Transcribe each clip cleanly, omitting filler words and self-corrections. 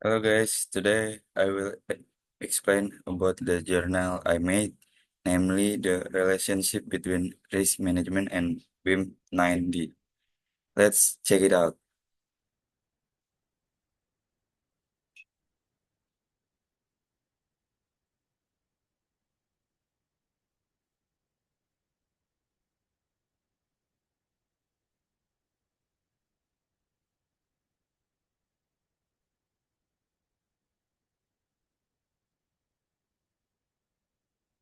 Hello guys, today I will explain about the journal I made, namely the relationship between risk management and BIM 9D. Let's check it out.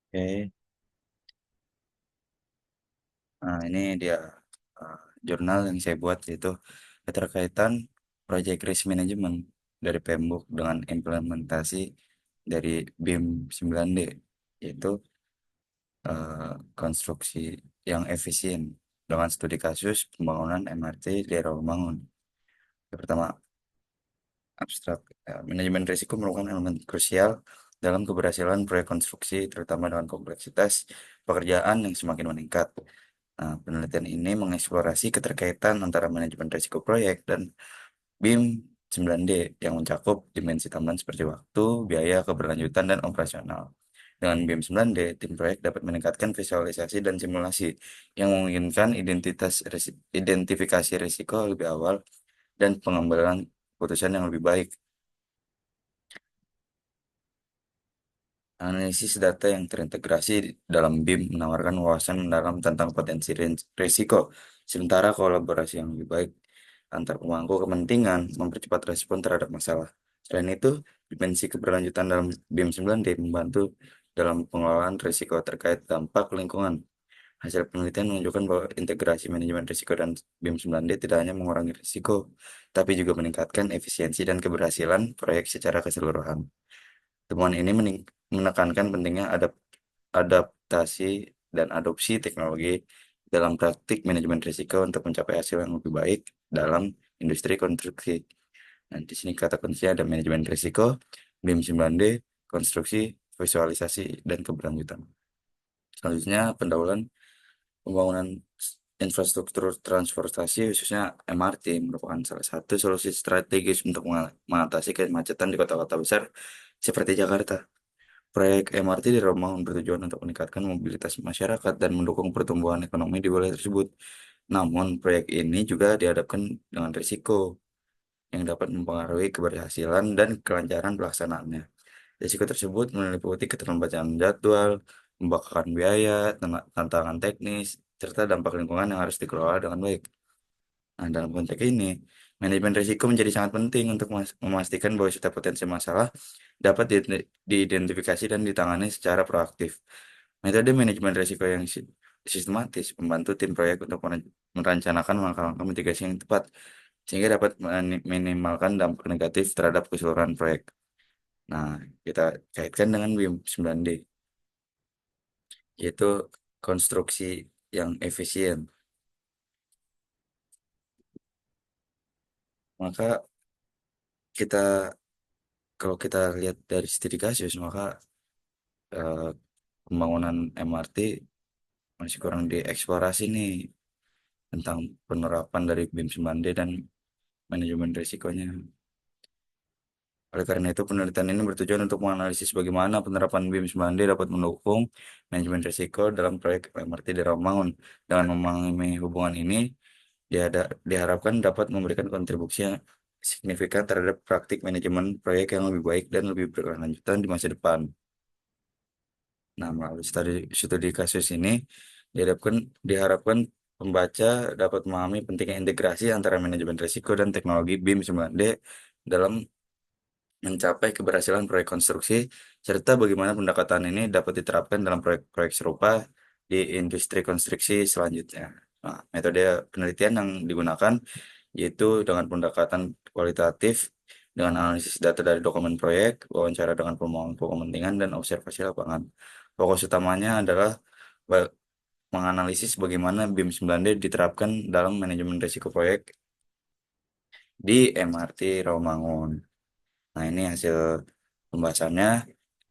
Oke, nah ini dia uh, jurnal yang saya buat yaitu keterkaitan Project Risk Management dari Pembuk dengan implementasi dari BIM 9D, yaitu konstruksi yang efisien dengan studi kasus pembangunan MRT di Rawamangun. Yang pertama, abstrak. Manajemen risiko merupakan elemen krusial dalam keberhasilan proyek konstruksi, terutama dengan kompleksitas pekerjaan yang semakin meningkat. Nah, penelitian ini mengeksplorasi keterkaitan antara manajemen risiko proyek dan BIM 9D yang mencakup dimensi tambahan seperti waktu, biaya, keberlanjutan, dan operasional. Dengan BIM 9D, tim proyek dapat meningkatkan visualisasi dan simulasi yang memungkinkan identifikasi risiko lebih awal dan pengambilan keputusan yang lebih baik. Analisis data yang terintegrasi dalam BIM menawarkan wawasan mendalam tentang potensi risiko, sementara kolaborasi yang lebih baik antar pemangku kepentingan mempercepat respon terhadap masalah. Selain itu, dimensi keberlanjutan dalam BIM 9D membantu dalam pengelolaan risiko terkait dampak lingkungan. Hasil penelitian menunjukkan bahwa integrasi manajemen risiko dan BIM 9D tidak hanya mengurangi risiko, tapi juga meningkatkan efisiensi dan keberhasilan proyek secara keseluruhan. Temuan ini menekankan pentingnya adaptasi dan adopsi teknologi dalam praktik manajemen risiko untuk mencapai hasil yang lebih baik dalam industri konstruksi. Nah, di sini kata kuncinya ada manajemen risiko, BIM 9D, konstruksi, visualisasi, dan keberlanjutan. Selanjutnya, pendahuluan pembangunan infrastruktur transportasi khususnya MRT merupakan salah satu solusi strategis untuk mengatasi kemacetan di kota-kota besar seperti Jakarta. Proyek MRT di Romangun bertujuan untuk meningkatkan mobilitas masyarakat dan mendukung pertumbuhan ekonomi di wilayah tersebut. Namun, proyek ini juga dihadapkan dengan risiko yang dapat mempengaruhi keberhasilan dan kelancaran pelaksanaannya. Risiko tersebut meliputi keterlambatan jadwal, pembakaran biaya, tantangan teknis, serta dampak lingkungan yang harus dikelola dengan baik. Nah, dalam konteks ini, manajemen risiko menjadi sangat penting untuk memastikan bahwa setiap potensi masalah dapat diidentifikasi dan ditangani secara proaktif. Metode manajemen risiko yang sistematis membantu tim proyek untuk merencanakan langkah-langkah mitigasi yang tepat, sehingga dapat minimalkan dampak negatif terhadap keseluruhan proyek. Nah, kita kaitkan dengan BIM 9D, yaitu konstruksi yang efisien. Maka kita, kalau kita lihat dari studi kasus, maka eh, pembangunan MRT masih kurang dieksplorasi nih tentang penerapan dari BIM 9D dan manajemen risikonya. Oleh karena itu, penelitian ini bertujuan untuk menganalisis bagaimana penerapan BIM 9D dapat mendukung manajemen risiko dalam proyek MRT di Rawamangun. Dengan memahami hubungan ini, diharapkan dapat memberikan kontribusi yang signifikan terhadap praktik manajemen proyek yang lebih baik dan lebih berkelanjutan di masa depan. Nah, melalui studi kasus ini, diharapkan, diharapkan pembaca dapat memahami pentingnya integrasi antara manajemen risiko dan teknologi BIM 9D dalam mencapai keberhasilan proyek konstruksi, serta bagaimana pendekatan ini dapat diterapkan dalam proyek-proyek serupa di industri konstruksi selanjutnya. Nah, metode penelitian yang digunakan yaitu dengan pendekatan kualitatif, dengan analisis data dari dokumen proyek, wawancara dengan pemangku kepentingan, dan observasi lapangan. Fokus utamanya adalah ba- menganalisis bagaimana BIM 9D diterapkan dalam manajemen risiko proyek di MRT Rawamangun. Nah, ini hasil pembahasannya.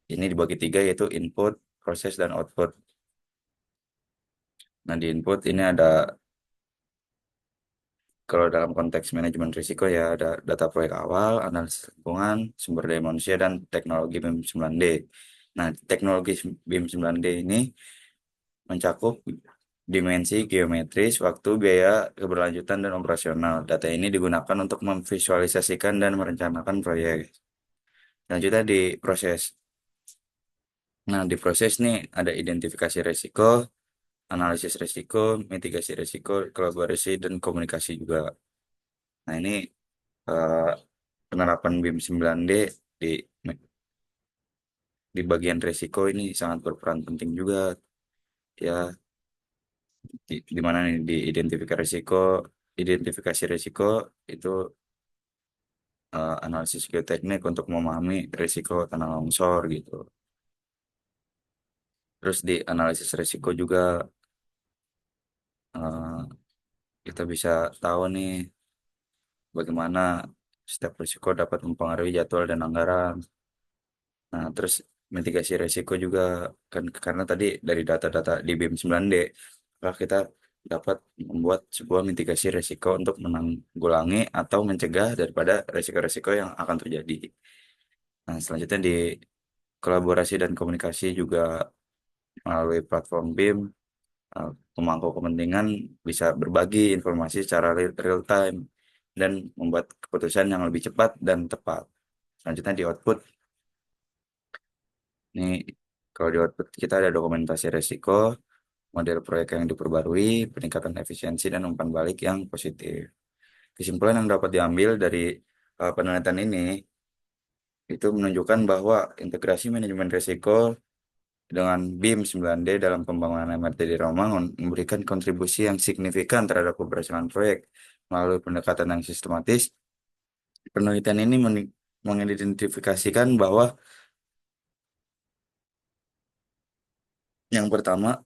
Ini dibagi tiga yaitu input, proses, dan output. Nah, di input ini ada Kalau dalam konteks manajemen risiko ya ada data proyek awal, analisis lingkungan, sumber daya manusia, dan teknologi BIM 9D. Nah, teknologi BIM 9D ini mencakup dimensi geometris, waktu, biaya, keberlanjutan, dan operasional. Data ini digunakan untuk memvisualisasikan dan merencanakan proyek. Selanjutnya di proses. Nah, di proses nih ada identifikasi risiko, analisis risiko, mitigasi risiko, kolaborasi, dan komunikasi juga. Nah, ini eh, penerapan BIM 9D di di bagian risiko ini sangat berperan penting juga ya, di mana nih di identifikasi risiko itu analisis geoteknik untuk memahami risiko tanah longsor gitu. Terus di analisis risiko juga eh, kita bisa tahu nih bagaimana setiap risiko dapat mempengaruhi jadwal dan anggaran. Nah, terus mitigasi risiko juga kan karena tadi dari data-data di BIM 9D maka kita dapat membuat sebuah mitigasi risiko untuk menanggulangi atau mencegah daripada risiko-risiko yang akan terjadi. Nah, selanjutnya di kolaborasi dan komunikasi juga melalui platform BIM, pemangku kepentingan bisa berbagi informasi secara real time dan membuat keputusan yang lebih cepat dan tepat. Selanjutnya di output, ini kalau di output kita ada dokumentasi risiko, model proyek yang diperbarui, peningkatan efisiensi, dan umpan balik yang positif. Kesimpulan yang dapat diambil dari penelitian ini itu menunjukkan bahwa integrasi manajemen risiko dengan BIM 9D dalam pembangunan MRT di Rawamangun memberikan kontribusi yang signifikan terhadap keberhasilan proyek. Melalui pendekatan yang sistematis, penelitian ini mengidentifikasikan bahwa yang pertama,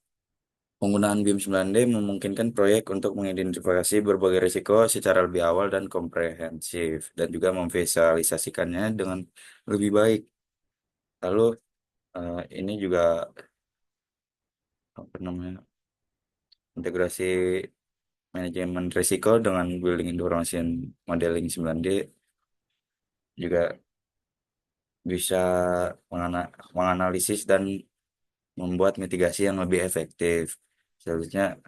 penggunaan BIM 9D memungkinkan proyek untuk mengidentifikasi berbagai risiko secara lebih awal dan komprehensif, dan juga memvisualisasikannya dengan lebih baik. Lalu, ini juga apa namanya, integrasi manajemen risiko dengan building information modeling 9D juga bisa menganalisis dan membuat mitigasi yang lebih efektif. Selanjutnya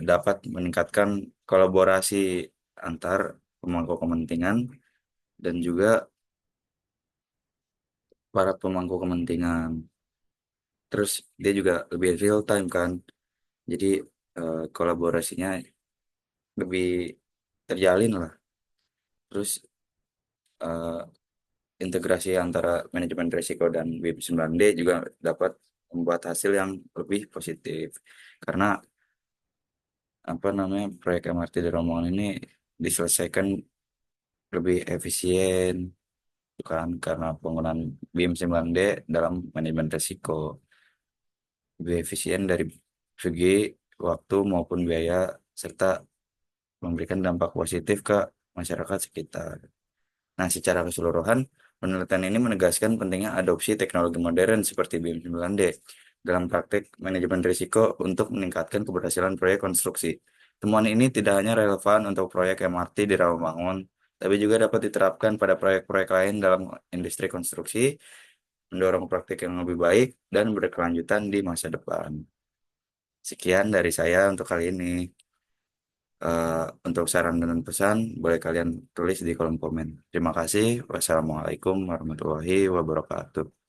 dapat meningkatkan kolaborasi antar pemangku kepentingan dan juga para pemangku kepentingan. Terus dia juga lebih real time kan. Jadi kolaborasinya lebih terjalin lah. Terus eh, integrasi antara manajemen risiko dan BIM 9D juga dapat membuat hasil yang lebih positif. Karena apa namanya proyek MRT di Romongan ini diselesaikan lebih efisien bukan karena penggunaan BIM 9D dalam manajemen risiko lebih efisien dari segi waktu maupun biaya serta memberikan dampak positif ke masyarakat sekitar. Nah, secara keseluruhan, penelitian ini menegaskan pentingnya adopsi teknologi modern seperti BIM 9D dalam praktek manajemen risiko untuk meningkatkan keberhasilan proyek konstruksi. Temuan ini tidak hanya relevan untuk proyek MRT di Rawamangun, tapi juga dapat diterapkan pada proyek-proyek lain dalam industri konstruksi, mendorong praktik yang lebih baik dan berkelanjutan di masa depan. Sekian dari saya untuk kali ini. Untuk saran dan pesan, boleh kalian tulis di kolom komen. Terima kasih. Wassalamualaikum warahmatullahi wabarakatuh.